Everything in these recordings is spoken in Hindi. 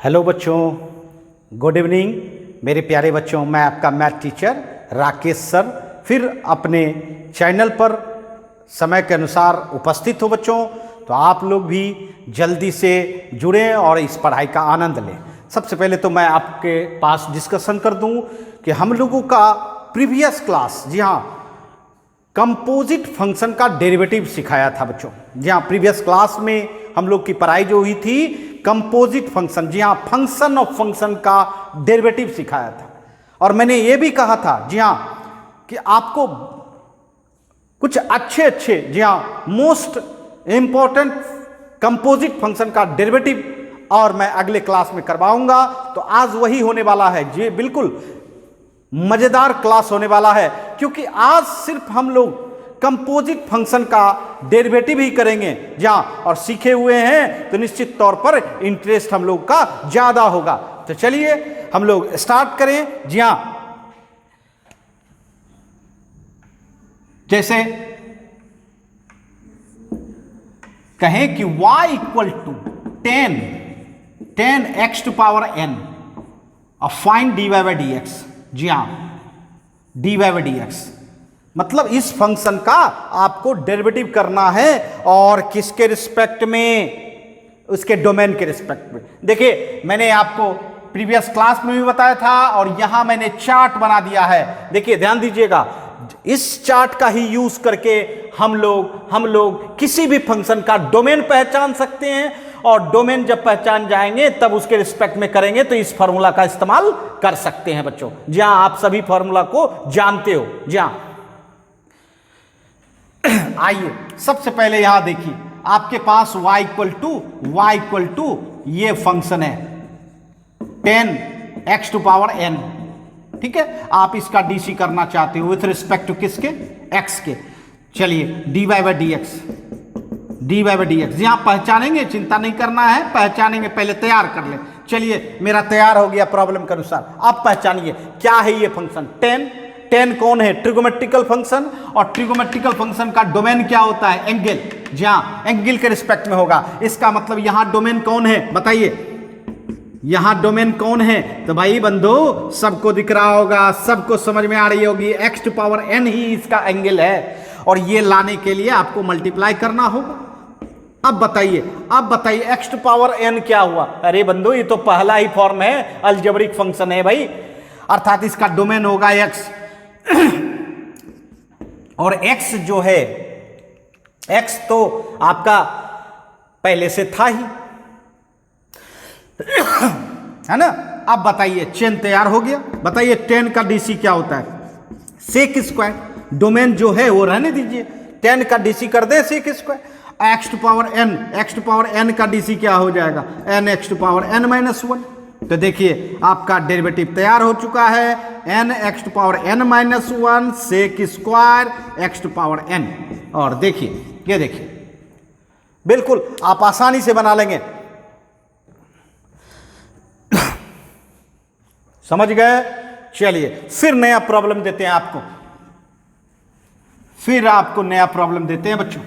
हेलो बच्चों, गुड इवनिंग मेरे प्यारे बच्चों। मैं आपका मैथ टीचर राकेश सर फिर अपने चैनल पर समय के अनुसार उपस्थित हो बच्चों। तो आप लोग भी जल्दी से जुड़ें और इस पढ़ाई का आनंद लें। सबसे पहले तो मैं आपके पास डिस्कशन कर दूं कि हम लोगों का प्रीवियस क्लास, जी हाँ, कंपोजिट फंक्शन का डेरिवेटिव सिखाया था बच्चों। जी हाँ, प्रीवियस क्लास में हम लोग की पढ़ाई जो हुई थी कंपोजिट फंक्शन, जी हाँ, फंक्शन ऑफ फंक्शन का डेरिवेटिव सिखाया था। और मैंने ये भी कहा था, जी हाँ, कि आपको कुछ अच्छे जी हाँ, मोस्ट इंपॉर्टेंट कंपोजिट फंक्शन का डेरिवेटिव और मैं अगले क्लास में करवाऊंगा। तो आज वही होने वाला है, जी बिल्कुल मजेदार क्लास होने वाला है, क्योंकि आज सिर्फ हम लोग कंपोजिट फंक्शन का डेरिवेटिव ही करेंगे जहां, और सीखे हुए हैं तो निश्चित तौर पर इंटरेस्ट हम लोग का ज्यादा होगा। तो चलिए हम लोग स्टार्ट करें। जी हां, जैसे कहें कि y equal to 10 x to power n और find dy by D X. जी हां, dy बाई डी एक्स मतलब इस फंक्शन का आपको डेरिवेटिव करना है, और किसके रिस्पेक्ट में? उसके डोमेन के रिस्पेक्ट में। देखिए, मैंने आपको प्रीवियस क्लास में भी बताया था और यहां मैंने चार्ट बना दिया है। देखिए ध्यान दीजिएगा, इस चार्ट का ही यूज करके हम लोग किसी भी फंक्शन का डोमेन पहचान सकते हैं, और डोमेन जब पहचान जाएंगे तब उसके रिस्पेक्ट में करेंगे तो इस फॉर्मूला का इस्तेमाल कर सकते हैं बच्चों। जी हां, आप सभी फॉर्मूला को जानते हो। जी हां, आइए सबसे पहले यहां देखिए, आपके पास y इक्वल टू ये फंक्शन है 10 x टू पावर n, ठीक है। आप इसका डीसी करना चाहते हो विथ रिस्पेक्ट टू किसके? x के। चलिए dy बाई डी एक्स यहां पहचानेंगे, चिंता नहीं करना है, पहचानेंगे, पहले तैयार कर ले। चलिए मेरा तैयार हो गया प्रॉब्लम के अनुसार। आप पहचानिए क्या है ये फंक्शन 10 कौन है? ट्रिगोमेट्रिकल फंक्शन, और ट्रिगोमेट्रिकल फंक्शन का डोमेन क्या होता है? एंगल। जी हाँ, एंगल के रिस्पेक्ट में होगा। इसका मतलब यहां डोमेन कौन है बताइए? यहां डोमेन कौन है? तो भाई बंधु सबको दिख रहा होगा, सबको समझ में आ रही होगी, x टू पावर n ही इसका एंगल है, और ये लाने के लिए आपको मल्टीप्लाई करना होगा। अब बताइए x टू पावर n क्या हुआ? अरे बंधु, ये तो पहला ही फॉर्म है, अलजेब्रिक फंक्शन है भाई, अर्थात इसका डोमेन होगा x। और x जो है, x तो आपका पहले से था ही, है ना। अब बताइए, चेन तैयार हो गया। बताइए 10 का डीसी क्या होता है? Sec square. डोमेन जो है वो रहने दीजिए, 10 का डीसी कर दे sec square. x to power n का डीसी क्या हो जाएगा? n x to power n minus 1। तो देखिए आपका डेरिवेटिव तैयार हो चुका है, n x to power n minus 1 sec square x to power n। और देखिए, ये देखिए, बिल्कुल आप आसानी से बना लेंगे। समझ गए? चलिए फिर नया प्रॉब्लम देते हैं आपको, नया प्रॉब्लम देते हैं बच्चों।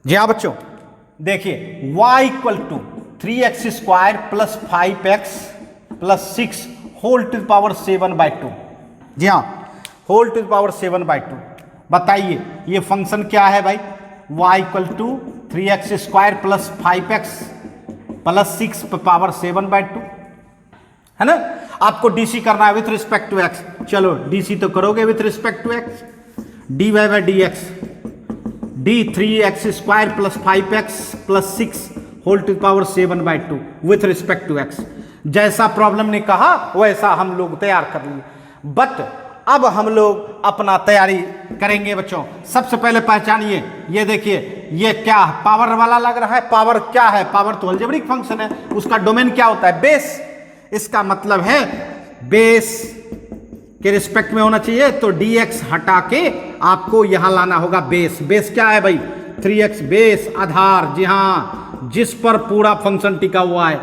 जी हाँ बच्चों, देखिए y equal to 3x square plus 5x plus 6 whole to power 7/2। जी हाँ, होल टू पावर 7/2। बताइए ये फंक्शन क्या है भाई? y equal to 3x square plus 5x plus 6 power 7/2, है ना। आपको डीसी करना है विथ रिस्पेक्ट टू x। चलो डीसी तो करोगे with respect to x। dy by D x, d 3x square plus 5x plus 6 whole to power 7/2 with respect to x। जैसा प्रॉब्लम ने कहा वैसा हम लोग तैयार कर लिए, बट अब हम लोग अपना तैयारी करेंगे बच्चों। सबसे पहले पहचानिए, ये देखिए, ये क्या पावर वाला लग रहा है? पावर क्या है? पावर तो अलजेब्रिक फंक्शन है, उसका डोमेन क्या होता है? बेस। इसका मतलब है बेस के रिस्पेक्ट में होना चाहिए, तो dx हटा के आपको यहां लाना होगा बेस। बेस क्या है भाई? 3x बेस, आधार, जी हां, जिस पर पूरा फंक्शन टिका हुआ है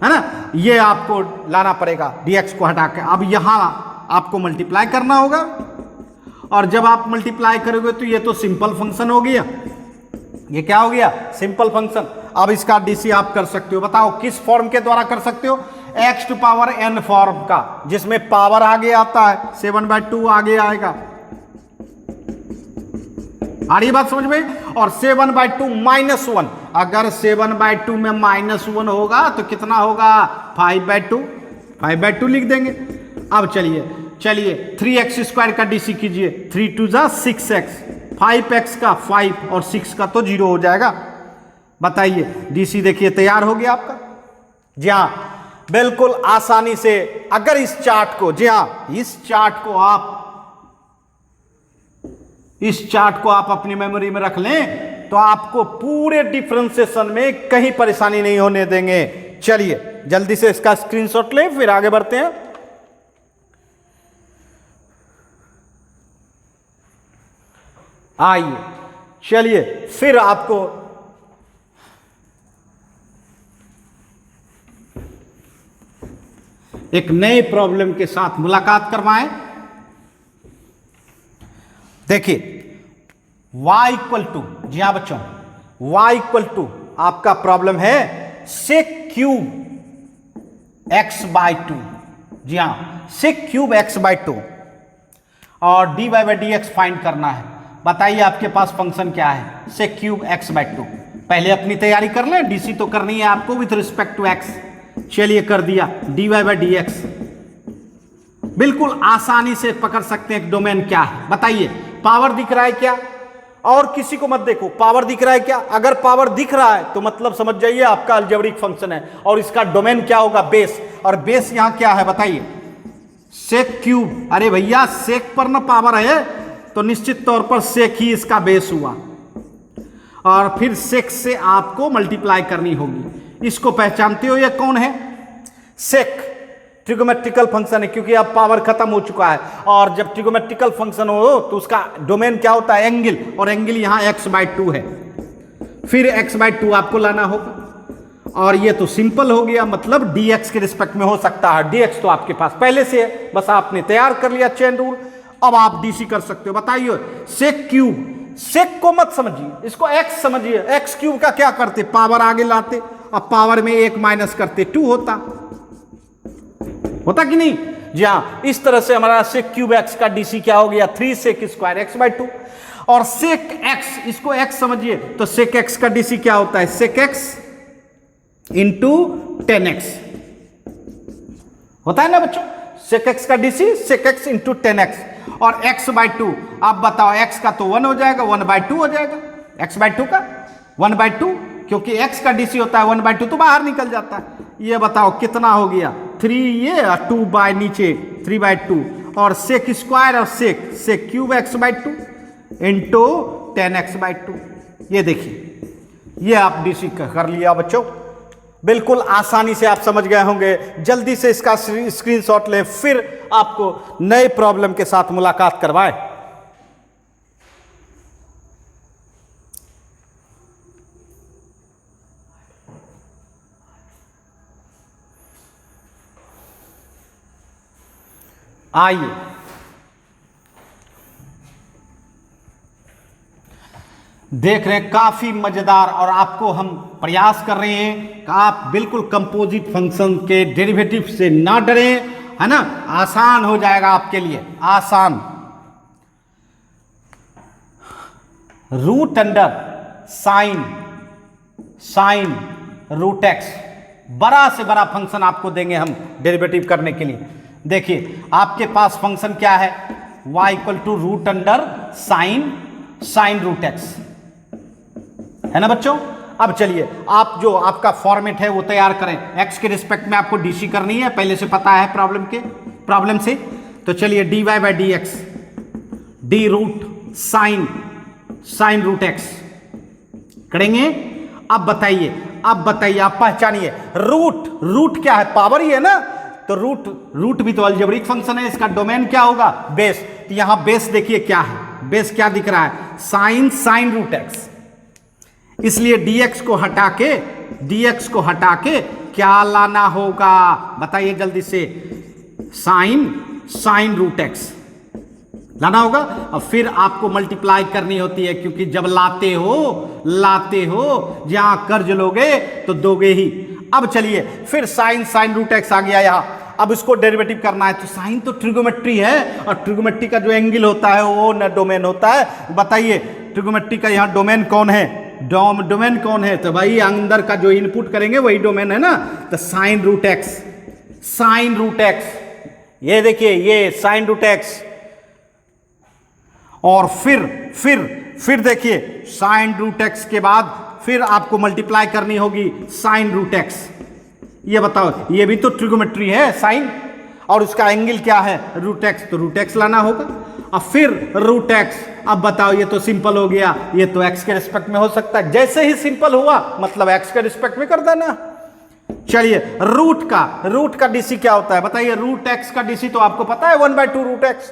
ना, ये आपको लाना पड़ेगा dx को हटा के। अब यहां आपको मल्टीप्लाई करना होगा, और जब आप मल्टीप्लाई करोगे तो ये तो सिंपल फंक्शन हो गया। ये क्या हो गया? Simple function. अब इसका डीसी आप कर सकते हो। बताओ किस फॉर्म के द्वारा कर सकते हो? x to power n form का, जिसमें पावर आगे आता है, 7/2 आगे आएगा। आ रही बात समझ में? और 7/2 -1, अगर 7/2 में -1 होगा तो कितना होगा? 5/2। 5/2 लिख देंगे। अब चलिए 3x² का डीसी कीजिए। 3 2 जा 6x, 5x का 5 और 6 का तो 0 हो जाएगा। बताइए डीसी देखिए तैयार हो गया आपका। जी हाँ, बिल्कुल आसानी से। अगर इस चार्ट को, जी हाँ, इस चार्ट को आप अपनी मेमोरी में रख लें तो आपको पूरे डिफरेंशिएशन में कहीं परेशानी नहीं होने देंगे। चलिए जल्दी से इसका स्क्रीनशॉट लें, फिर आगे बढ़ते हैं। आइए चलिए फिर आपको एक नए प्रॉब्लम के साथ मुलाकात करवाएं। देखिए y इक्वल टू, जी हाँ बच्चों, y इक्वल टू आपका प्रॉब्लम है सेक क्यूब x/2। जी हाँ, सेक क्यूब x/2 और dy/dx फाइंड करना है। बताइए आपके पास फंक्शन क्या है? Sec cube x/2। पहले अपनी तैयारी कर लें, डीसी तो करनी है आपको विथ रिस्पेक्ट टू x। चलिए कर दिया, dy/dx। बिल्कुल आसानी से पकड़ सकते हैं डोमेन क्या है। बताइए पावर दिख रहा है क्या? और किसी को मत देखो, पावर दिख रहा है क्या? अगर पावर दिख रहा है तो मतलब समझ जाइए आपका अलजेब्रिक फंक्शन है। और इसका डोमेन क्या होगा? बेस। और बेस यहां क्या है बताइए? Sec cube. अरे भैया सेक पर ना पावर है तो निश्चित तौर पर सेक ही इसका बेस हुआ, और फिर सेक से आपको मल्टीप्लाई करनी होगी। इसको पहचानते हो? ये कौन है? सेक ट्रिगोमेट्रिकल फंक्शन है, क्योंकि अब पावर खत्म हो चुका है। और जब ट्रिगोमेट्रिकल फंक्शन हो तो उसका डोमेन क्या होता है? एंगल। और एंगल यहां x/2 है, फिर x/2 आपको लाना होगा। और ये तो सिंपल हो गया, मतलब dx के रिस्पेक्ट में हो सकता है। dx तो आपके पास पहले से है, बस आपने तैयार कर लिया चेन रूल। अब आप डीसी कर सकते हो। बताइए सेक क्यूब। सेक को मत समझिए, इसको x समझिए। x क्यूब का क्या करते? पावर आगे लाते, अब पावर में 1 माइनस करते 2 होता कि नहीं? जी हाँ, इस तरह से हमारा सेक क्यूब x का डीसी क्या हो गया? 3 सेक स्क्वायर x/2। और सेक x, इसको x समझिए, तो सेक x का डीसी क्या होता है? सेक x इंटू 10x होता है ना बच्चों? सेक x का डीसी सेक x इंटू 10x। और x/2, आप बताओ x का तो 1 हो जाएगा, 1/2 हो जाएगा। x/2 का 1/2, क्योंकि x का डीसी होता है 1/2 तो बाहर निकल जाता है। ये बताओ कितना हो गया? 3, ये 2 बाय नीचे 3/2। और सेक स्क्वायर और सेक क्यूब x/2 इंटू 10x/2। ये देखिए, ये आप डीसी कर लिया बच्चों। बिल्कुल आसानी से आप समझ गए होंगे। जल्दी से इसका स्क्रीनशॉट लें, फिर आपको नए प्रॉब्लम के साथ मुलाकात करवाएं। आइए देख रहे हैं, काफी मजेदार। और आपको हम प्रयास कर रहे हैं कि आप बिल्कुल कंपोजिट फंक्शन के डेरिवेटिव से ना डरें, है ना? आसान हो जाएगा आपके लिए, आसान। Root under sine root x, बड़ा से बड़ा फंक्शन आपको देंगे हम डेरिवेटिव करने के लिए। देखिए आपके पास फंक्शन क्या है? y equal to root under sine root x, है ना बच्चों? अब चलिए आप जो आपका फॉर्मेट है वो तैयार करें। x के रिस्पेक्ट में आपको डीसी करनी है, पहले से पता है प्रॉब्लम से। तो चलिए dy/dx d root sine root x करेंगे। अब बताइए आप पहचानिए, रूट क्या है? पावर ही है ना? तो रूट भी तो अलजेब्रिक फंक्शन है। इसका डोमेन क्या होगा? बेस। तो यहां बेस देखिए क्या है? बेस क्या दिख रहा है? Sine root x. इसलिए dx को हटा के क्या लाना होगा? बताइए जल्दी से। Sine root x. लाना होगा और फिर आपको मल्टीप्लाई करनी होती है, क्योंकि जब लाते हो जहां कर्ज लोगे तो दोगे ही। अब चलिए फिर साइन रूट एक्स आ गया यहां। अब इसको डेरिवेटिव करना है, तो साइन तो ट्रिगोमेट्री है और ट्रिगोमेट्री का जो एंगल होता है वो न डोमेन होता है। बताइए ट्रिगोमेट्री का यहाँ डोमेन कौन है? डोमेन कौन है? तो भाई अंदर का जो इनपुट करेंगे वही डोमेन है ना। तो साइन रूट एक्स, ये देखिए ये साइन रूट एक्स। और फिर देखिए साइन रूट एक्स के बाद फिर आपको मल्टीप्लाई करनी होगी साइन रूट एक्स। ये बताओ, ये भी तो ट्रिगोमेट्री है साइन, और उसका एंगल क्या है? रूट एक्स, तो रूट एक्स लाना होगा और फिर रूट एक्स। अब बताओ, ये तो सिंपल हो गया, ये तो एक्स के रिस्पेक्ट में हो सकता है। जैसे ही सिंपल हुआ मतलब एक्स के रिस्पेक्ट में कर देना। चलिए रूट का डीसी क्या होता है बताइए? रूट एक्स का डीसी तो आपको पता है 1/2 रूट एक्स।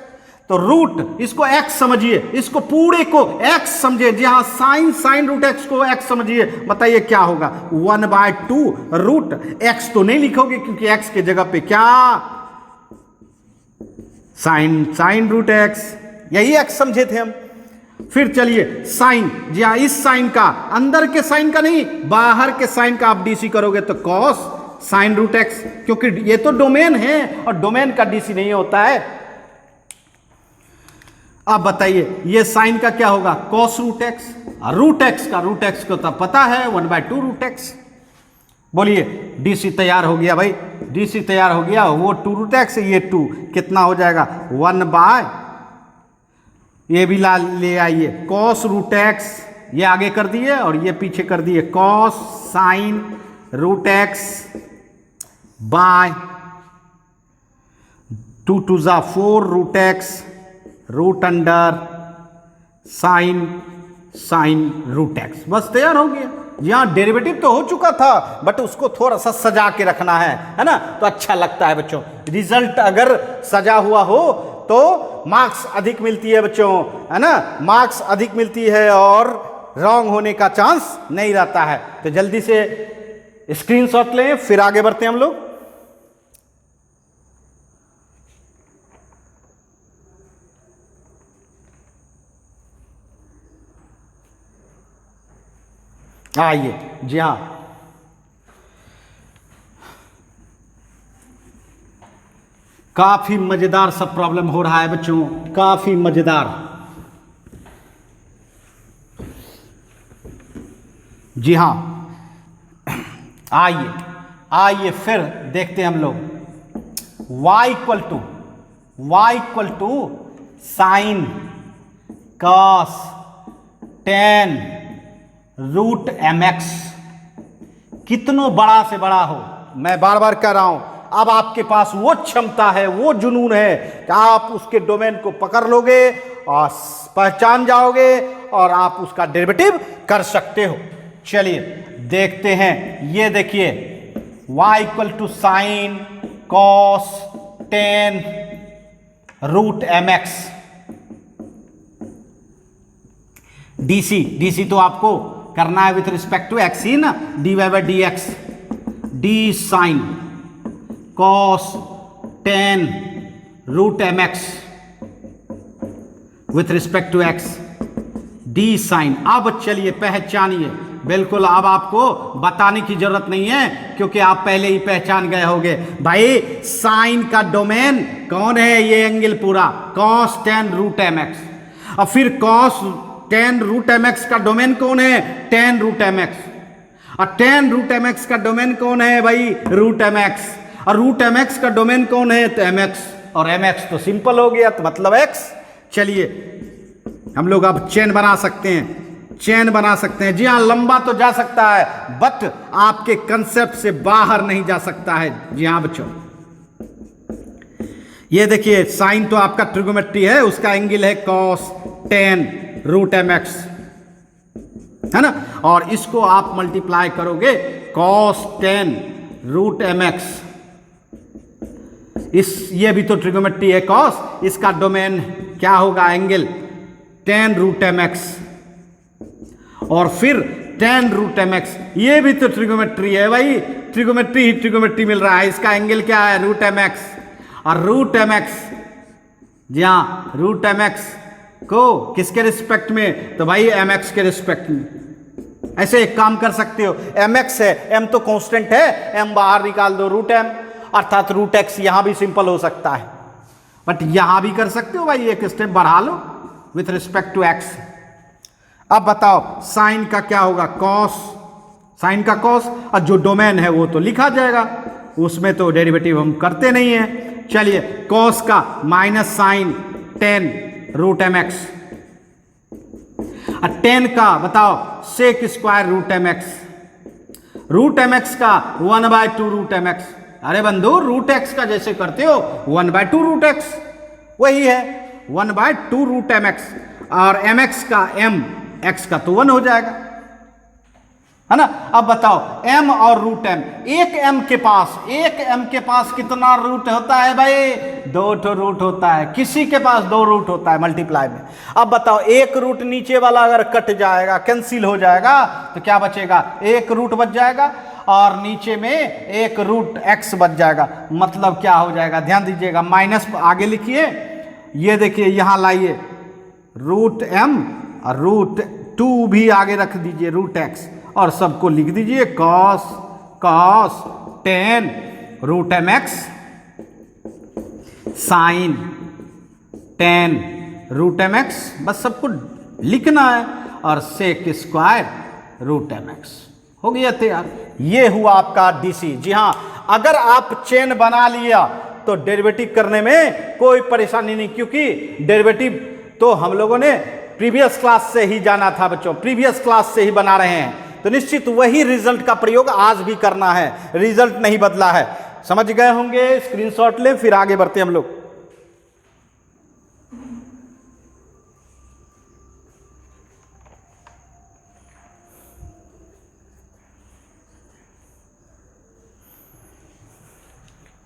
तो रूट, इसको एक्स समझिए, इसको पूरे को एक्स समझिए। जी हाँ, साइन रूट एक्स को एक्स समझिए। बताइए क्या होगा? 1/2 रूट एक्स तो नहीं लिखोगे क्योंकि एक्स के जगह पे क्या साइन रूट एक्स, यही एक्स समझे थे हम। फिर चलिए साइन, जी हाँ इस साइन का, अंदर के साइन का नहीं बाहर के साइन का आप डीसी करोगे तो कॉस साइन रूट एक्स, क्योंकि ये तो डोमेन है और डोमेन का डीसी नहीं होता है। अब बताइए ये साइन का क्या होगा? Cos root x. Root x को तो पता है 1/2 रूट एक्स। बोलिए डीसी तैयार हो गया भाई, डीसी तैयार हो गया। वो 2 रूट एक्स, ये 2 कितना हो जाएगा? 1/, ये भी ले आइए कॉस रूट एक्स, ये आगे कर दिए और ये पीछे कर दिए cos sine root x by 2 2 जा 4 root x root under sine root x. बस तैयार हो गया। यहां डेरिवेटिव तो हो चुका था बट उसको थोड़ा सा सजा के रखना है ना, तो अच्छा लगता है बच्चों। रिजल्ट अगर सजा हुआ हो तो मार्क्स अधिक मिलती है बच्चों, है ना, मार्क्स अधिक मिलती है और रॉन्ग होने का चांस नहीं रहता है। तो जल्दी से स्क्रीनशॉट लें, फिर आगे बढ़ते हैं हम लोग। आइए, जी हाँ काफी मजेदार सब प्रॉब्लम हो रहा है बच्चों, काफी मजेदार। जी हाँ आइए फिर देखते हैं हम लोग। y equal to sine cos tan root mx। कितनो बड़ा से बड़ा हो, मैं बार बार कह रहा हूं, अब आपके पास वो क्षमता है, वो जुनून है कि आप उसके डोमेन को पकड़ लोगे और पहचान जाओगे और आप उसका डेरिवेटिव कर सकते हो। चलिए देखते हैं, ये देखिए y equal to sine cos tan root mx। DC तो आपको करना है विथ रिस्पेक्ट टू एक्स ही ना, dy/dx d sine cos tan root mx with respect to x d sine. अब चलिए पहचानिए, बिल्कुल अब आपको बताने की जरूरत नहीं है क्योंकि आप पहले ही पहचान गए होंगे। भाई साइन का डोमेन कौन है? ये एंगल पूरा कॉस टेन रूट mx। और फिर कॉस टेन रूट mx का डोमेन कौन है? Tan root mx। और टेन रूट mx का डोमेन कौन है भाई? Root mx। और रूट mx का डोमेन कौन है? तो mx। और mx तो सिंपल हो गया, तो मतलब x। चलिए हम लोग अब चेन बना सकते हैं, जी हाँ लंबा तो जा सकता है बट आपके कंसेप्ट से बाहर नहीं जा सकता है। जी हाँ बच्चों, ये देखिए साइन तो आपका ट्रिगोमेट्री है, उसका एंगल है कॉस टेन रूट mx, है ना, और इसको आप मल्टीप्लाई करोगे कॉस टेन रूट mx। ये भी तो ट्रिगोमेट्री है कॉस, इसका डोमेन क्या होगा? Angle tan root mx। और फिर टेन रूट mx, ये भी तो ट्रिगोमेट्री है भाई, ट्रिगोमेट्री मिल रहा है, इसका एंगल क्या है? Root mx। और रूट mx जी हाँ, रूट एम एक्स को किसके रिस्पेक्ट में, तो भाई एम एक्स के रिस्पेक्ट में। ऐसे एक काम कर सकते हो, एम एक्स है, एम तो कांस्टेंट है, एम बाहर निकाल दो, रूट एम, अर्थात रूट एक्स। यहां भी सिंपल हो सकता है, बट यहां भी कर सकते हो भाई, एक स्टेप बढ़ा लो विथ रिस्पेक्ट टू एक्स। अब बताओ साइन का क्या होगा, कॉस, साइन का कॉस, और जो डोमेन है वो तो लिखा जाएगा, उसमें तो डेरिवेटिव हम करते नहीं है। चलिए कॉस का minus sine tan root m x, और टेन का बताओ sec square root m x, root m x का 1/2 रूट एम एक्स। अरे बंधु रूट एक्स का जैसे करते हो 1/2 रूट एक्स, वही है 1/2 रूट एम एक्स, और एम एक्स का एम एक्स का तो 1 हो जाएगा, है ना। अब बताओ m और रूट m, एक m के पास कितना रूट होता है भाई, 2 रूट होता है, किसी के पास 2 रूट होता है मल्टीप्लाई में। अब बताओ एक रूट नीचे वाला अगर कट जाएगा, कैंसिल हो जाएगा, तो क्या बचेगा, एक रूट बच जाएगा, और नीचे में एक रूट x बच जाएगा। मतलब क्या हो जाएगा, ध्यान दीजिएगा, माइनस आगे लिखिए, ये देखिए यहां लाइए रूट m और रूट 2 भी आगे रख दीजिए, रूट x, और सबको लिख दीजिए cos 10 root m x sine 10 root m x, बस सबको लिखना है, और sec square root m x. हो गया तैयार। ये हुआ आपका डीसी। जी हाँ, अगर आप चेन बना लिया तो डेरिवेटिव करने में कोई परेशानी नहीं, क्योंकि डेरिवेटिव तो हम लोगों ने प्रीवियस क्लास से ही जाना था बच्चों, प्रीवियस क्लास से ही बना रहे हैं, तो निश्चित वही रिजल्ट का प्रयोग आज भी करना है, रिजल्ट नहीं बदला है। समझ गए होंगे, स्क्रीनशॉट लें, फिर आगे बढ़ते हम लोग।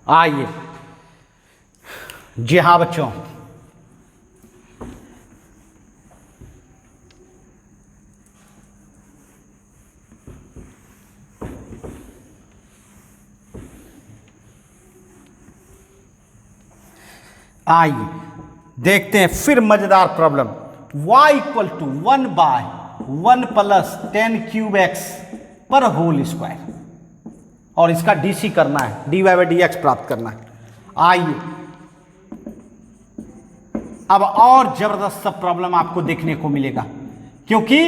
आइए, जी हाँ बच्चों, आइए देखते हैं फिर मजेदार problem. y equal to 1/1 plus 10 cube x पर होल स्क्वायर, और इसका डीसी करना है, dy/dx प्राप्त करना है। आइए अब और जबरदस्त सा प्रॉब्लम आपको देखने को मिलेगा, क्योंकि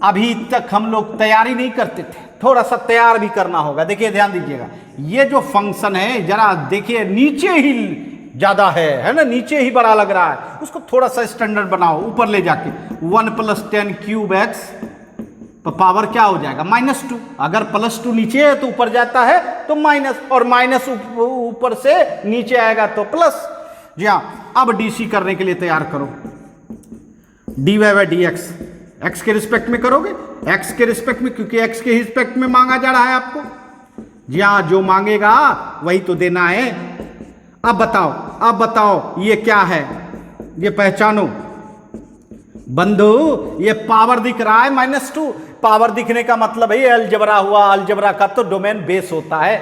अभी तक हम लोग तैयारी नहीं करते थे, थोड़ा सा तैयार भी करना होगा। देखिए ध्यान दीजिएगा, ये जो फंक्शन है जरा देखिए नीचे ही ज्यादा है ना, नीचे ही बड़ा लग रहा है, उसको थोड़ा सा स्टैंडर्ड बनाओ, ऊपर ले जाके 1 प्लस 10 क्यूब एक्स तो पावर क्या हो जाएगा, -2। अगर +2 नीचे है तो ऊपर जाता है तो माइनस, और माइनस ऊपर से नीचे आएगा तो प्लस। जी हाँ, अब डीसी करने के लिए तैयार करो, dy/dx एक्स के रिस्पेक्ट में करोगे, एक्स के रिस्पेक्ट में, क्योंकि एक्स के रिस्पेक्ट में मांगा जा रहा है आपको। जी हाँ, जो मांगेगा वही तो देना है। अब बताओ ये क्या है, ये पहचानो बंधु, ये पावर दिख रहा है -2। पावर दिखने का मतलब है अलजबरा हुआ, अलजबरा का तो डोमेन बेस होता है,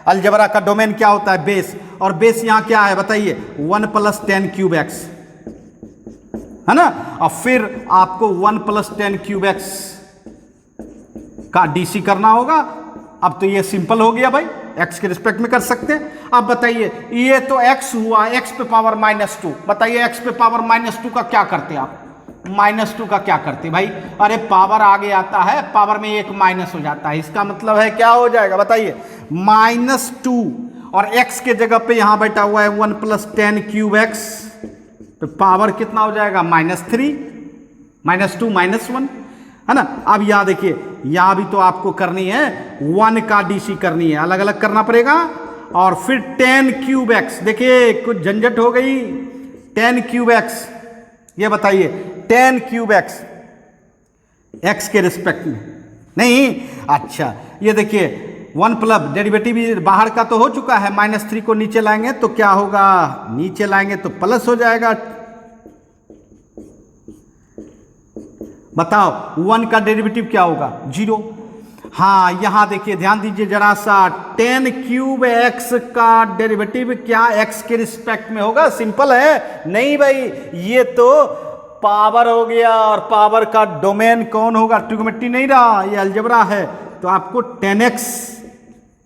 अलजबरा का डोमेन क्या होता है, बेस, और बेस यहां क्या है बताइए, 1 प्लस 10 क्यूब एक्स, है ना। और फिर आपको 1 प्लस 10 क्यूब एक्स का डीसी करना होगा। अब तो ये सिंपल हो गया भाई, एक्स के रिस्पेक्ट में कर सकते हैं। अब बताइए ये तो एक्स हुआ, एक्स पे पावर -2, बताइए एक्स पे पावर -2 का क्या करते आप, -2 का क्या करते भाई, अरे पावर आगे आता है, पावर में एक माइनस हो जाता है, इसका मतलब है क्या हो जाएगा बताइए, -2, और एक्स के जगह पे यहां बैठा हुआ है 1 प्लस 10 क्यूब एक्स, तो पावर कितना हो जाएगा, -3, -2 -1, है ना। अब यहां देखिए, यहां भी तो आपको करनी है 1 का डीसी करनी है, अलग अलग करना पड़ेगा, और फिर 10 क्यूब एक्स, देखिए कुछ झंझट हो गई, 10 क्यूब एक्स, ये बताइए 10 क्यूब एक्स एक्स के रिस्पेक्ट में नहीं, अच्छा ये देखिए 1 प्लस डेरिवेटिव बाहर का तो हो चुका है, -3 को नीचे लाएंगे तो क्या होगा, नीचे लाएंगे तो प्लस हो जाएगा। बताओ 1 का डेरिवेटिव क्या होगा, 0। हाँ यहाँ देखिए ध्यान दीजिए जरा सा, 10 क्यूब एक्स का डेरिवेटिव क्या एक्स के रिस्पेक्ट में होगा? सिंपल है। नहीं भाई, ये तो पावर हो गया, और पावर का डोमेन कौन होगा? ट्रिग्नोमेट्री नहीं रहा, ये अलजेब्रा है। तो आपको 10x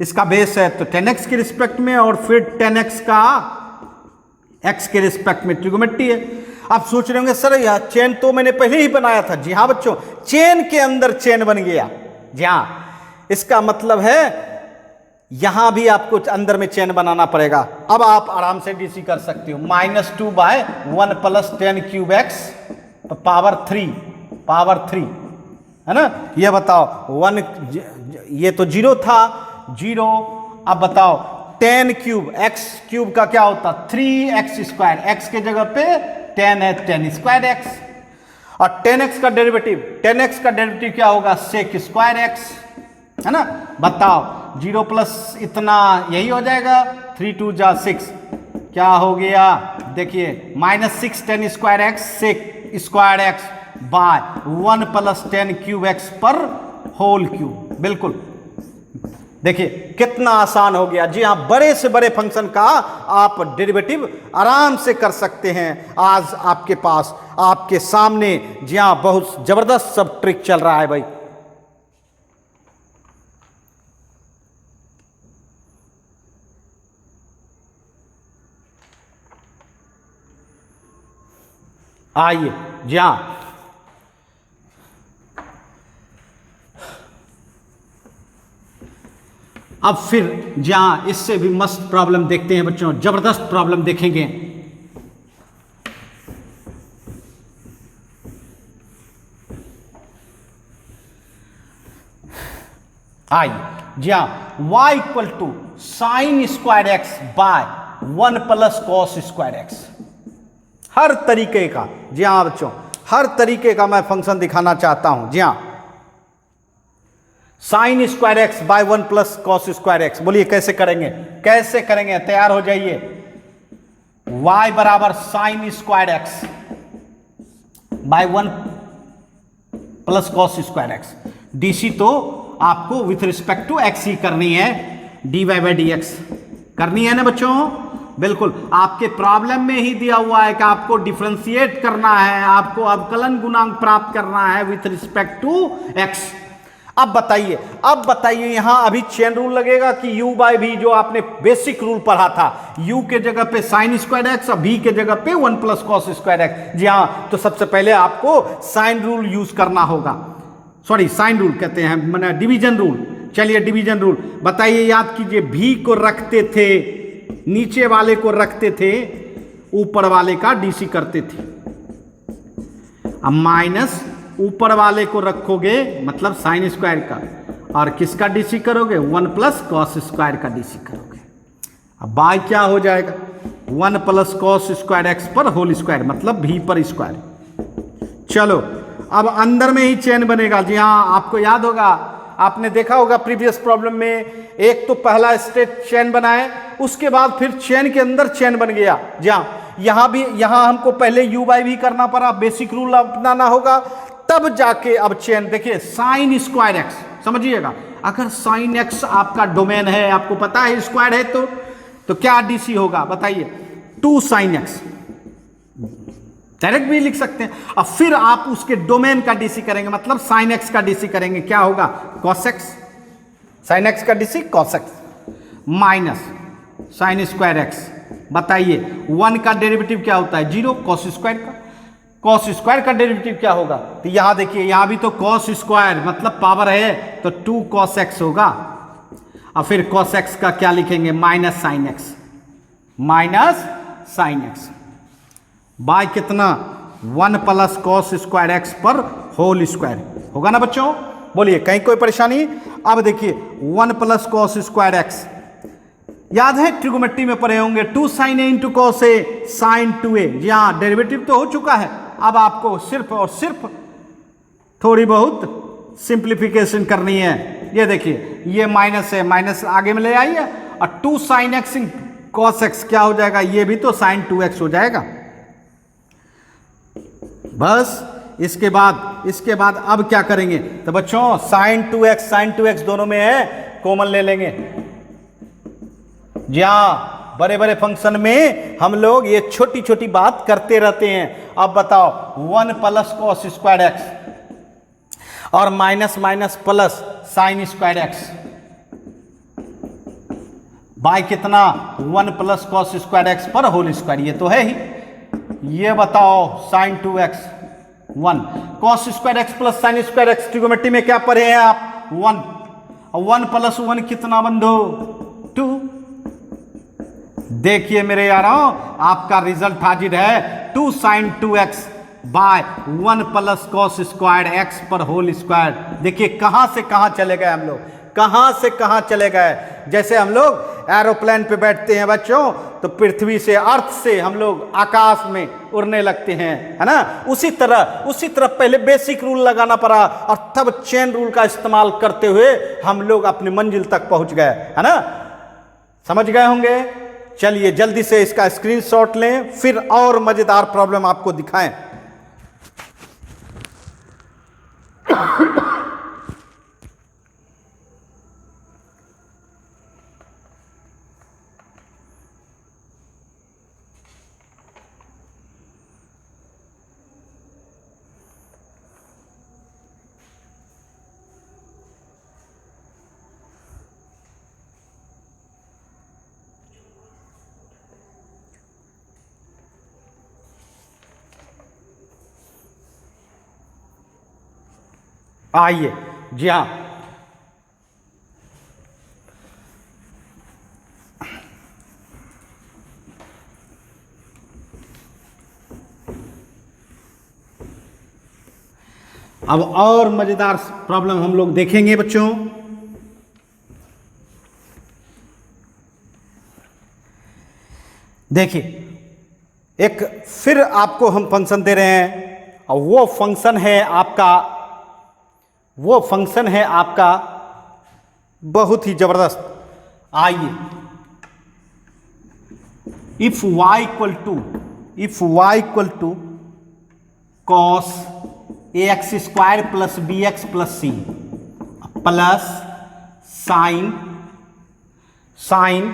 इसका बेस है, तो 10x के रिस्पेक्ट में, और फिर 10x का x के रिस्पेक्ट में ट्रिग्नोमेट्री है। आप सोच रहे होंगे सर यह चेन तो मैंने पहले ही बनाया था। जी हाँ बच्चों, चेन के अंदर चेन बन गया। जी हाँ, इसका मतलब है यहां भी आपको अंदर में चेन बनाना पड़ेगा। अब आप आराम से डीसी कर सकते हो। -2/1 + 10 क्यूब एक्स पावर 3 है ना। ये बताओ 1, ये तो 0 था, 0। अब बताओ 10 क्यूब, एक्स क्यूब का क्या होता? 3x²। एक्स के जगह पे 10 है, 10² x। और 10x का डेरिवेटिव क्या होगा? sec²x, है ना। बताओ 0 प्लस इतना यही हो जाएगा, 3 2 जा 6, क्या हो गया? देखिए -6 10²x sec²x by 1 + 10 cube x पर होल क्यूब। बिल्कुल, देखिए कितना आसान हो गया। जी हाँ, बड़े से बड़े फंक्शन का आप डेरिवेटिव आराम से कर सकते हैं। आज आपके पास, आपके सामने, जी हाँ, बहुत जबरदस्त सब ट्रिक चल रहा है भाई। आइए, जी हाँ, अब फिर जहां इससे भी मस्त प्रॉब्लम देखते हैं बच्चों, जबरदस्त प्रॉब्लम देखेंगे। आइए, जी हाँ, y = sin²x बाय 1 + cos²x। हर तरीके का, जी हाँ बच्चों, हर तरीके का मैं फंक्शन दिखाना चाहता हूं। जी हाँ, sin²x बाय 1 + cos²x। बोलिए कैसे करेंगे? तैयार हो जाइए। y बराबर sin² बाय 1 + cos²x। डीसी तो आपको विथ रिस्पेक्ट टू x ही करनी है, dy/dx करनी है ना बच्चों। बिल्कुल, आपके प्रॉब्लम में ही दिया हुआ है कि आपको डिफरेंशिएट करना है, आपको अवकलन गुणांक प्राप्त करना है विथ रिस्पेक्ट टू x। अब बताइए यहां अभी चेन रूल लगेगा कि u/v, जो आपने बेसिक रूल पढ़ा था, u के जगह पे sin²x और v के जगह पे 1 + cos²x। जी हां, तो सबसे पहले आपको साइन रूल यूज करना होगा। सॉरी, साइन रूल कहते हैं, माने डिवीजन रूल। चलिए डिवीजन रूल बताइए, याद कीजिए। v को रखते थे, नीचे वाले को रखते थे, ऊपर वाले का डीसी करते थे। अब माइनस ऊपर वाले को रखोगे मतलब sin² का, और किसका डीसी करोगे? 1 + cos² का डीसी करोगे। अब बाय क्या हो जाएगा? 1 + cos²x पर होल स्क्वायर, मतलब v पर स्क्वायर। चलो अब अंदर में ही चेन बनेगा। जी हाँ, आपको याद होगा, आपने देखा होगा प्रीवियस प्रॉब्लम में, एक तो पहला स्टेट चेन बनाए, उसके बाद फिर चेन के अंदर चेन बन गया। जी हाँ, यहां हमको पहले u/v करना पड़ा, बेसिक रूल अपनाना होगा, तब जाके अब चेन। देखिए sin²x, समझिएगा, अगर sin x आपका डोमेन है, आपको पता है स्क्वायर है, तो क्या डीसी होगा बताइए? 2 sin x, डायरेक्ट भी लिख सकते हैं। अब फिर आप उसके डोमेन का डीसी करेंगे, मतलब sin x का डीसी करेंगे, क्या होगा? cos x। sin x का DC cos x minus sin²x। बताइए 1 का डेरिवेटिव क्या होता है? 0। cos² का डेरिवेटिव क्या होगा? तो यहां देखिए, यहां भी तो cos² मतलब पावर है, तो 2 cos x होगा। और फिर cos x का क्या लिखेंगे? -sin x बाय कितना? 1 + cos²x पर होल स्क्वायर होगा ना बच्चों। बोलिए कहीं कोई परेशानी? अब देखिए 1 + cos²x, याद है ट्रिग्नोमेट्री में पढ़े होंगे, 2 sin a × cos a sin 2a। जी हाँ, डेरिवेटिव तो हो चुका है, अब आपको सिर्फ और सिर्फ थोड़ी बहुत सिंप्लीफिकेशन करनी है। ये देखिए, ये माइनस है, माइनस आगे में ले आइए, और 2 sin x × cos x क्या हो जाएगा? ये भी तो sin 2x हो जाएगा। बस इसके बाद अब क्या करेंगे? तो बच्चों sin 2x दोनों में है, कॉमन ले लेंगे। जी हाँ, बड़े बड़े फंक्शन में हम लोग ये छोटी छोटी बात करते रहते हैं। अब बताओ 1 प्लस कॉस स्क्वायर एक्स और minus minus plus sine square x by कितना? 1 प्लस कॉस स्क्वायर एक्स पर होल स्क्वायर, ये तो है ही। ये बताओ sin 2x 1 cos square x plus sine square x, trigonometry में क्या पढ़े हैं आप? 1, और 1 प्लस 1 कितना बंधो? 2। देखिए मेरे यारों, आपका रिजल्ट हाजिर है 2 sin 2x by 1 plus cos square x पर होल स्क्वायर। देखिए कहां से कहां चले गए हम लोग, कहां से कहां चले गए। जैसे हम लोग एरोप्लेन पे बैठते हैं बच्चों, तो पृथ्वी से, अर्थ से हम लोग आकाश में उड़ने लगते हैं, है ना? उसी तरह पहले बेसिक रूल लगाना पड़ा और तब चेन रूल का इस्तेमाल करते हुए हम लोग अपनी मंजिल तक पहुंच गए, है ना? समझ गए होंगे। चलिए जल्दी से इसका स्क्रीनशॉट लें, फिर और मजेदार प्रॉब्लम आपको दिखाएं। आइए, जी हाँ, अब और मजेदार प्रॉब्लम हम लोग देखेंगे बच्चों। देखिए, एक फिर आपको हम फंक्शन दे रहे हैं और वो फंक्शन है आपका बहुत ही जबरदस्त। आइए, if y equal to cos ax square plus bx plus c plus sine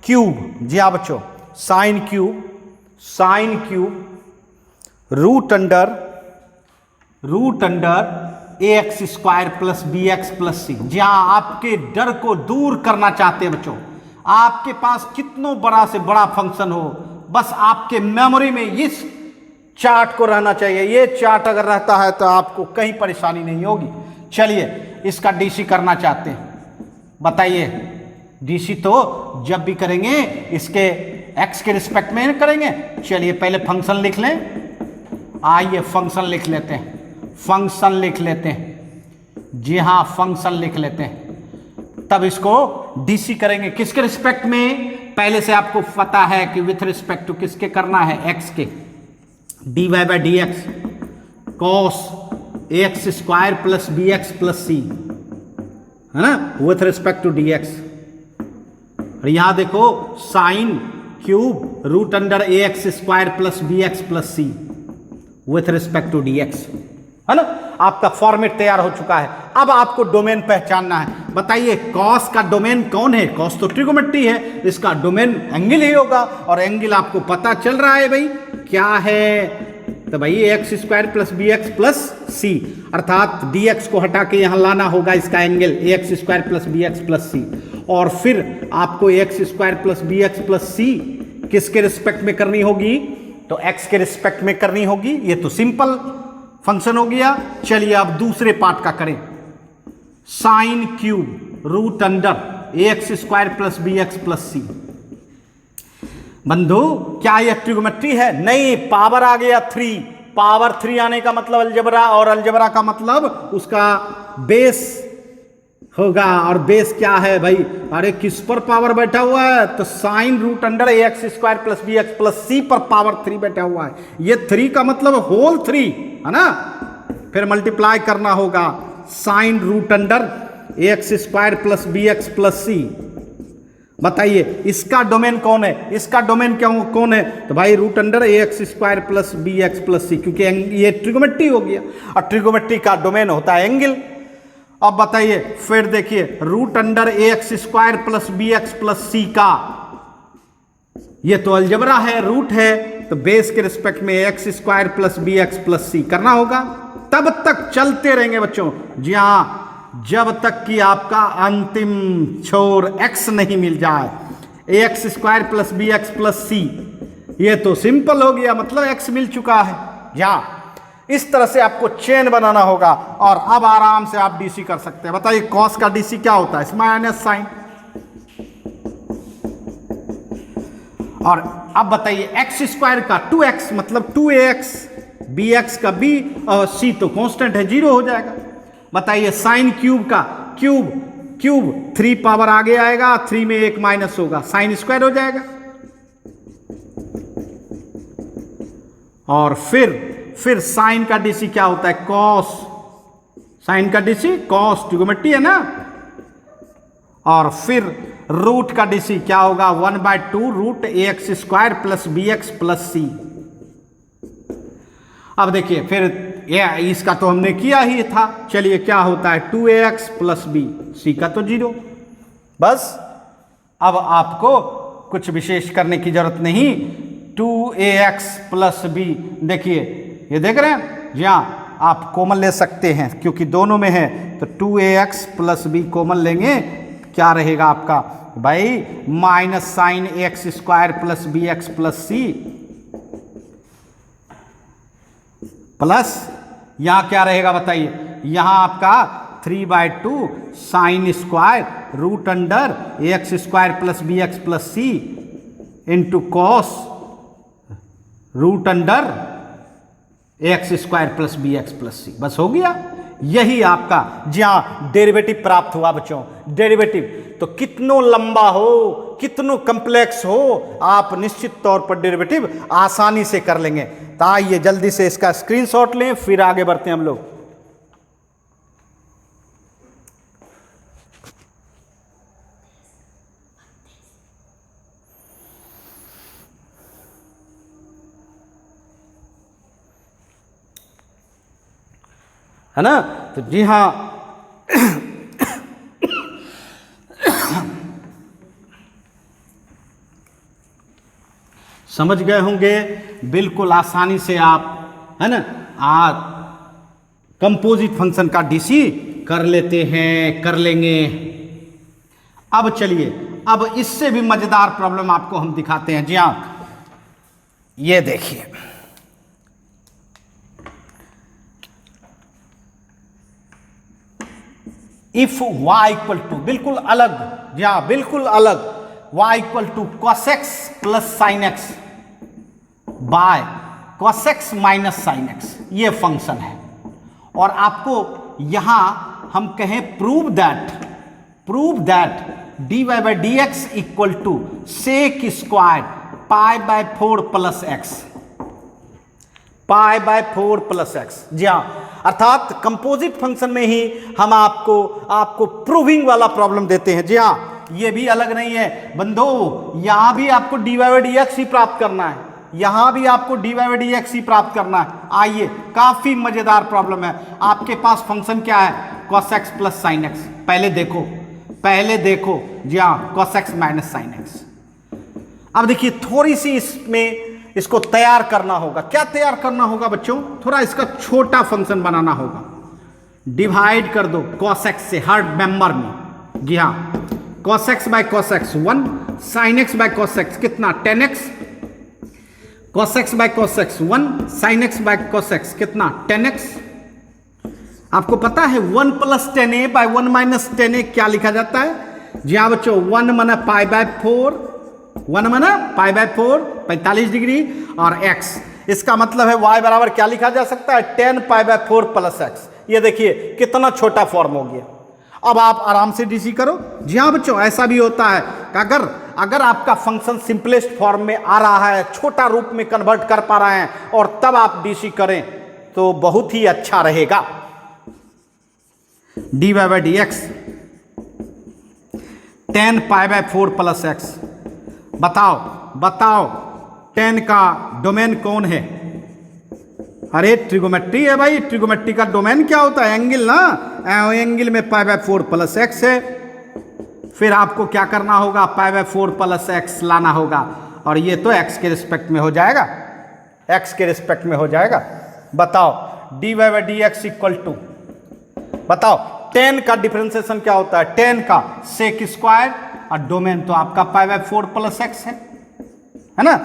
cube, जी हाँ बच्चों, sine cube root under ax square plus bx plus c। जी हाँ, आपके डर को दूर करना चाहते हैं बच्चों। आपके पास कितनों बड़ा से बड़ा फंक्शन हो, बस आपके मेमोरी में इस चार्ट को रहना चाहिए। ये चार्ट अगर रहता है तो आपको कहीं परेशानी नहीं होगी। चलिए, इसका डीसी करना चाहते हैं, बताइए। डीसी तो जब भी करेंगे इसके एक्स के रिस्पेक्ट में करेंगे। चलिए पहले फंक्शन लिख लें। आइए फंक्शन लिख लेते हैं, जी हाँ फंक्शन लिख लेते हैं, तब इसको डीसी करेंगे। किसके रिस्पेक्ट में? पहले से आपको पता है कि विथ रिस्पेक्ट टू किसके करना है? एक्स के। dy by D x cos ax square plus bx plus c, है ना, विथ रिस्पेक्ट टू dx। और यहां देखो sine cube root under ax square plus bx plus c with respect to dx, है ना। आपका फॉर्मेट तैयार हो चुका है। अब आपको डोमेन पहचानना है। बताइए कॉस का डोमेन कौन है? कॉस तो ट्रिगोमेट्री है, इसका डोमेन एंगल ही होगा, और एंगल आपको पता चल रहा है भाई क्या है? तो भाई X square plus B X plus C, अर्थात डी एक्स को हटा के यहां लाना होगा इसका angle X square plus B X plus C, और फिर आपको X square plus B X plus C किसके रिस्पेक्ट में करनी होगी? तो एक्स के रिस्पेक्ट में करनी होगी। ये तो सिंपल फंक्शन हो गया। चलिए अब दूसरे पार्ट का करें। Sine cube root under X square plus B X plus C. बंधु क्या यह ट्रिगोमेट्री है? नहीं, पावर आ गया 3। पावर 3 आने का मतलब अलजबरा, और अलजबरा का मतलब उसका बेस होगा। और बेस क्या है भाई? अरे किस पर पावर बैठा हुआ है? तो sine root under X square plus B X plus C पर पावर 3 बैठा हुआ है। ये 3 का मतलब होल 3, है ना। फिर मल्टीप्लाई करना होगा sine root under X square plus B X plus C बताइए इसका डोमेन कौन है, इसका डोमेन कौन है? तो भाई root under A X square plus B X plus C, क्योंकि ये ट्रिगोमेट्री हो गया और ट्रिगोमेट्री का डोमेन होता है एंगल। अब बताइए फिर देखिए root under A X square plus B X plus C का, ये तो अलजबरा है, रूट है, तो बेस के रिस्पेक्ट में X square plus B X plus C करना होगा। तब तक चलते रहेंगे बच्चों, जी हाँ, जब तक कि आपका अंतिम छोर x नहीं मिल जाए। A X square plus B X plus C, ये तो सिंपल हो गया, मतलब x मिल चुका है। या इस तरह से आपको चेन बनाना होगा और अब आराम से आप डीसी कर सकते हैं। बताइए कॉस का डीसी क्या होता है? Minus sine. और अब बताइए एक्स स्क्वायर का 2x मतलब 2ax, बी एक्स का b और c तो कांस्टेंट है, 0 हो जाएगा। बताइए साइन क्यूब का क्यूब 3 पावर आगे आएगा, 3 में 1 माइनस होगा, साइन स्क्वायर हो जाएगा। और फिर साइन का डीसी क्या होता है? कॉस। साइन का डीसी कॉस, ट्रिगोमेट्री है ना। और फिर रूट का डीसी क्या होगा? 1/2 root A X square plus B X plus C. अब देखिए फिर ये इसका तो हमने किया ही था, चलिए क्या होता है? 2ax प्लस बी, सी का तो 0। बस अब आपको कुछ विशेष करने की जरूरत नहीं। 2ax प्लस बी, देखिए ये देख रहे हैं, जी हाँ, आप कॉमन ले सकते हैं क्योंकि दोनों में है, तो 2ax प्लस बी कॉमन लेंगे, क्या रहेगा आपका भाई? Minus sine X square plus B X plus C, plus यहां क्या रहेगा बताइए? यहां आपका 3/2 sine square root under A X square plus B X plus C into cos root under A X square plus B X plus C. बस हो गया, यही आपका जी हाँ डेरिवेटिव प्राप्त हुआ बच्चों। डेरिवेटिव तो कितनों लंबा हो, कितनों कम्प्लेक्स हो, आप निश्चित तौर पर डेरिवेटिव आसानी से कर लेंगे। तो आइए जल्दी से इसका स्क्रीनशॉट लें, फिर आगे बढ़ते हैं हम लोग। है ना? तो जी हाँ समझ गए होंगे बिल्कुल आसानी से आप, है ना, कंपोजिट फंक्शन का डीसी कर लेते हैं, कर लेंगे। अब चलिए, अब इससे भी मजेदार प्रॉब्लम आपको हम दिखाते हैं। जी हाँ, ये देखिए, इफ y इक्वल टू, बिल्कुल अलग, जी हाँ बिल्कुल अलग, y equal to cos x plus sine X by cos x minus sine X, ये फंक्शन है। और आपको यहां हम कहें prove that dy by D x equal to sec square pi by 4 plus X, pi by 4 plus X. जी हाँ, अर्थात कंपोजिट फंक्शन में ही हम आपको प्रूविंग वाला प्रॉब्लम देते हैं। जी हाँ, ये भी अलग नहीं है बंधो, यहां भी आपको dy बाई डी एक्स ही प्राप्त करना है, यहां भी आपको dy बाई डी एक्स ही प्राप्त करना है। आइए, काफी मजेदार प्रॉब्लम है। आपके पास फंक्शन क्या है? cos x plus sine x. पहले देखो, जी हाँ, cos x minus sine x. अब देखिए थोड़ी सी इसमें इसको तैयार करना होगा। क्या तैयार करना होगा बच्चों? थोड़ा इसका छोटा फंक्शन बनाना होगा। डिवाइड कर दो cos x से हर मेंबर में। जी हाँ, cos x by cos x 1, sin x by cos x कितना? 10x, cos x by cos x 1, sin x by cos x कितना? 10x। आपको पता है 1 plus 10a bye 1 minus 10a क्या लिखा जाता है? जी हाँ बच्चों, 1 माना पाई बाय 4, 1 माना पाई बाय 4 45 डिग्री, और x, इसका मतलब है y बराबर क्या लिखा जा सकता है? 10 पाई बाय 4 प्लस x। ये देखिए कितना छोटा फॉर्म हो गया। अब आप आराम से डीसी करो। जी हाँ बच्चों, ऐसा भी होता है कि अगर आपका फंक्शन सिंपलेस्ट फॉर्म में आ रहा है, छोटा रूप में कन्वर्ट कर पा रहे हैं, और तब आप डीसी करें तो बहुत ही अच्छा रहेगा। dy by D X 10π/4 plus X. बताओ बताओ 10 का डोमेन कौन है? अरे ट्रिगोमेट्री है भाई, ट्रिगोमेट्री का डोमेन क्या होता है? एंगल ना, एंगल में π/4 प्लस एक्स है। फिर आपको क्या करना होगा? π/4 प्लस एक्स लाना होगा, और ये तो x के रिस्पेक्ट में हो जाएगा, x के रिस्पेक्ट में हो जाएगा। बताओ dy/dx इक्वल टू, बताओ 10 का डिफरेंशिएशन क्या होता है? 10 का सेक स्क्वायर, और डोमेन तो आपका π/4 प्लस एक्स है ना।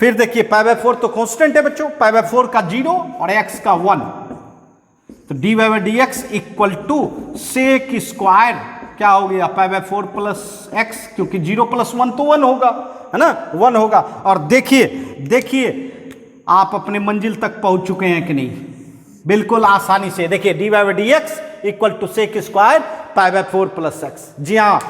फिर देखिए π/4 तो कांस्टेंट है बच्चों, π/4 का 0 और x का 1, तो dy/dx equal to sec square क्या हो गया? π/4 प्लस एक्स, क्योंकि 0 + 1 तो 1 होगा, है ना, 1 होगा। और देखिए देखिए आप अपने मंजिल तक पहुंच चुके हैं कि नहीं? बिल्कुल आसानी से। देखिए dy/dx equal to sec square π/4 plus X. जी हाँ,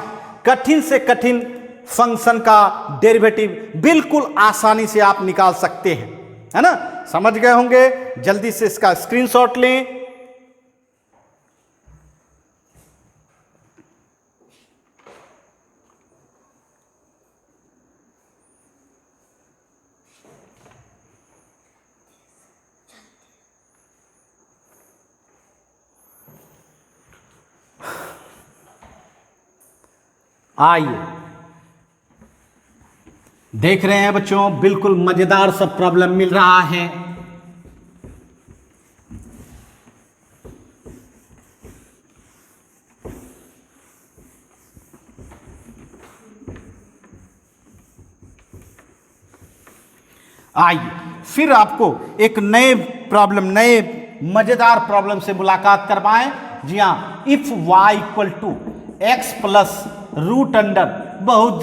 कठिन से कठिन फंक्शन का डेरिवेटिव बिल्कुल आसानी से आप निकाल सकते हैं, है ना। समझ गए होंगे? जल्दी से इसका स्क्रीनशॉट लें। आइए देख रहे हैं बच्चों, बिल्कुल मजेदार सा प्रॉब्लम मिल रहा है। आइए फिर आपको एक नए प्रॉब्लम, नए मजेदार प्रॉब्लम से मुलाकात करवाएं। जी हाँ, if y equal to x plus root under, बहुत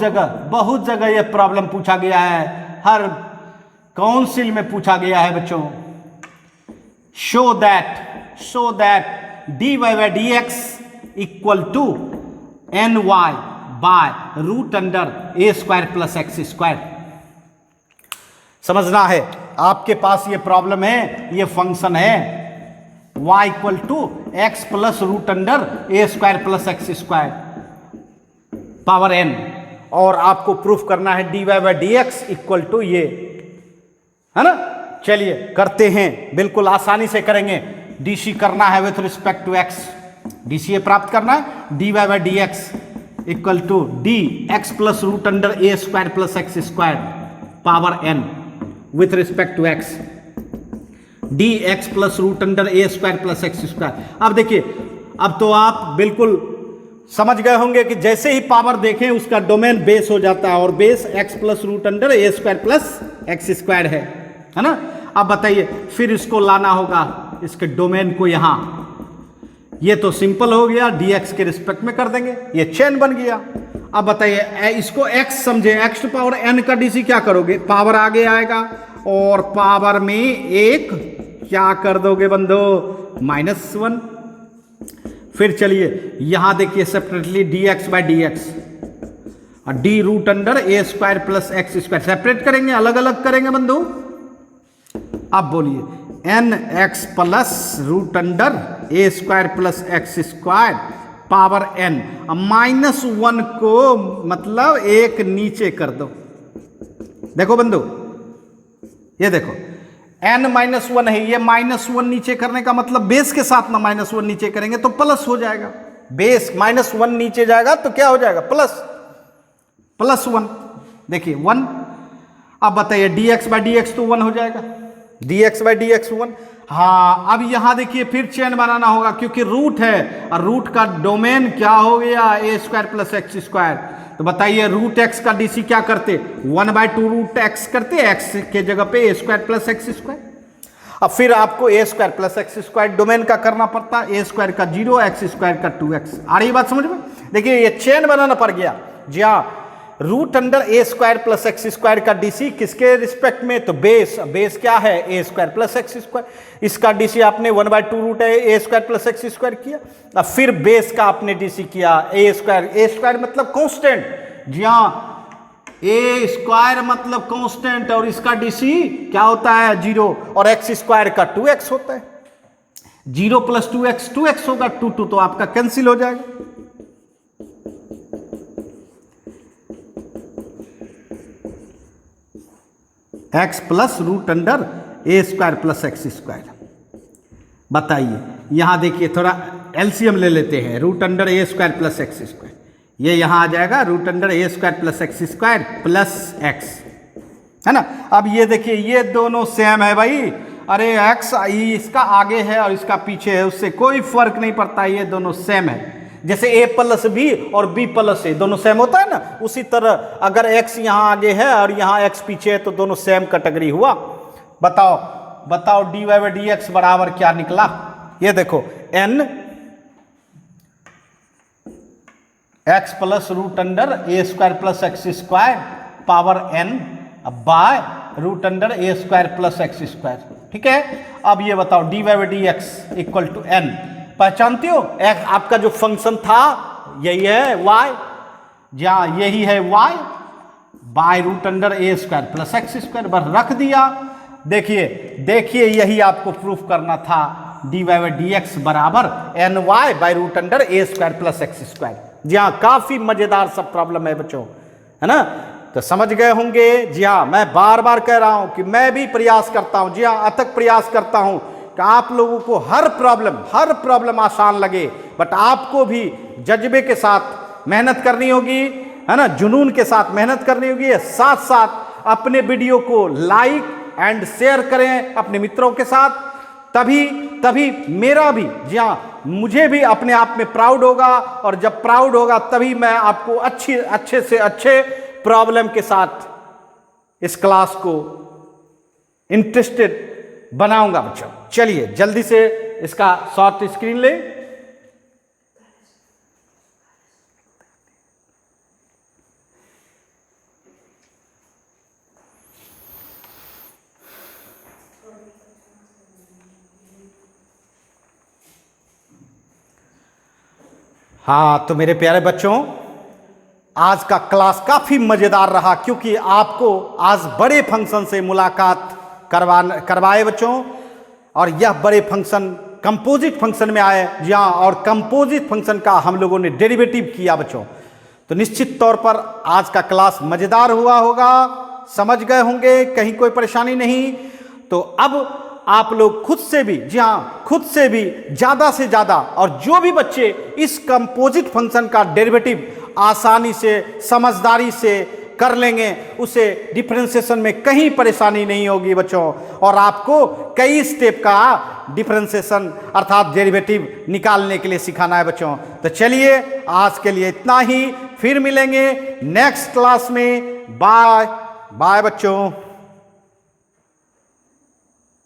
जगह यह प्रॉब्लम पूछा गया है, हर काउंसिल में पूछा गया है बच्चों। Show that dy/dx equal to ny by root under a² plus x²। समझना है, आपके पास ये प्रॉब्लम है, ये फंक्शन है y equal to x plus root under a² plus x² power n, और आपको प्रूफ करना है dy/dx इक्वल टू ये, है ना। चलिए करते हैं, बिल्कुल आसानी से करेंगे। डीसी करना है विथ रिस्पेक्ट टू x, डीसीए प्राप्त करना है। dy/dx equal to d x plus root under a² plus x² power n with respect to x, d x plus root under a² plus x²। अब देखिए, अब तो आप बिल्कुल समझ गए होंगे कि जैसे ही पावर देखें उसका डोमेन बेस हो जाता है, और base x plus root under a² plus x² है ना। अब बताइए, फिर इसको लाना होगा, इसके डोमेन को यहां, ये तो सिंपल हो गया, dx के रिस्पेक्ट में कर देंगे, ये चेन बन गया। अब बताइए इसको x समझे, x टू पावर n का डीसी क्या करोगे? पावर आगे आएगा और पावर में एक क्या कर दोगे बंदो? -1। फिर चलिए यहां देखिए सेपरेटली dx/dx और d root under a² plus x² separate करेंगे, अलग अलग करेंगे बंधु। अब बोलिए nx plus root under a² plus x² power n, -1 को मतलब एक नीचे कर दो। देखो बंधु, ये देखो n-1 है, ये -1 नीचे करने का मतलब बेस के साथ ना -1 नीचे करेंगे तो प्लस हो जाएगा। बेस -1 नीचे जाएगा तो क्या हो जाएगा? +1। देखिए 1। अब बताइए dx/dx तो 1 हो जाएगा, dx/dx 1। हाँ, अब यहां देखिए फिर चेन बनाना होगा, क्योंकि रूट है और रूट का डोमेन क्या हो गया? a² plus x²। तो बताइए रूट x का डीसी क्या करते? 1/2 रूट x करते, x के जगह पे a² प्लस x²। अब फिर आपको a² प्लस x² डोमेन का करना पड़ता, a² का 0, x² का 2x। आ रही बात समझ में? देखिए ये चेन बनाना पड़ गया। जी हाँ, root under a² plus x² का डीसी किसके रिस्पेक्ट में? तो बेस क्या है? a² plus x²। इसका डीसी आपने 1/2 रूट है a² प्लस x² किया। अब फिर बेस का आपने डीसी किया a² मतलब कांस्टेंट। जी हाँ, a² मतलब कांस्टेंट, और इसका डीसी क्या होता है? 0, और x² का 2x होता है। 0 प्लस 2x 2x होगा, 2 तो आपका कैंसिल हो जाएगा। एक्स प्लस रूट अंडर ए स्क्वायर प्लस एक्स स्क्वायर। बताइए, यहाँ देखिए थोड़ा एलसीएम ले लेते हैं, रूट अंडर ए स्क्वायर प्लस एक्स स्क्वायर, ये यहाँ आ जाएगा रूट अंडर ए square plus x square plus X, है ना। अब ये देखिए ये दोनों सेम है भाई, अरे एक्स इसका आगे है और इसका पीछे है, उससे कोई फर्क नहीं पड़ता, ये दोनों सेम है। जैसे ए प्लस बी और बी प्लस ए दोनों सेम होता है ना, उसी तरह अगर एक्स यहाँ आगे है और यहाँ एक्स पीछे है तो दोनों सेम कैटेगरी हुआ। बताओ बताओ d y by D x बराबर क्या निकला, ये देखो n x plus root under A square plus x square power n by root under A square plus x square, ठीक है। अब ये बताओ d y by D x equal to n, पहचानते हो एक्स आपका जो फंक्शन था यही है वाई, जहां यही है y by root under A square plus x square, बस रख दिया। देखिए देखिए यही आपको प्रूफ करना था, d y by D x बराबर n y by root under A square plus x square. जी हाँ, काफी मजेदार सब प्रॉब्लम है बच्चों, है ना, तो समझ गए होंगे। जी हाँ, मैं बार बार कह रहा हूं कि मैं भी प्रयास करता हूं, जी हाँ अथक प्रयास करता हूं कि आप लोगों को हर प्रॉब्लम आसान लगे, बट आपको भी जज्बे के साथ मेहनत करनी होगी, है ना, जुनून के साथ मेहनत करनी होगी। साथ साथ अपने वीडियो को लाइक एंड शेयर करें अपने मित्रों के साथ, तभी मेरा भी, जी हाँ मुझे भी अपने आप में प्राउड होगा, और जब प्राउड होगा तभी मैं आपको अच्छे से अच्छे प्रॉब्लम के साथ इस क्लास को इंटरेस्टेड बनाऊंगा बच्चों। चलिए जल्दी से इसका शॉर्ट स्क्रीन ले। हाँ तो मेरे प्यारे बच्चों, आज का क्लास काफी मजेदार रहा, क्योंकि आपको आज बड़े फंक्शन से मुलाकात करवाए बच्चों, और यह बड़े फंक्शन कंपोजिट फंक्शन में आए। जी हाँ, और कंपोजिट फंक्शन का हम लोगों ने डेरिवेटिव किया बच्चों, तो निश्चित तौर पर आज का क्लास मजेदार हुआ होगा, समझ गए होंगे, कहीं कोई परेशानी नहीं। तो अब आप लोग खुद से भी, जी हाँ खुद से भी ज़्यादा से ज़्यादा, और जो भी बच्चे इस कंपोजिट फंक्शन का डेरिवेटिव आसानी से समझदारी से कर लेंगे, उसे डिफरेंशिएशन में कहीं परेशानी नहीं होगी बच्चों, और आपको कई स्टेप का डिफरेंशिएशन अर्थात डेरिवेटिव निकालने के लिए सिखाना है बच्चों। तो चलिए आज के लिए इतना ही, फिर मिलेंगे नेक्स्ट क्लास में। बाय बाय बच्चों।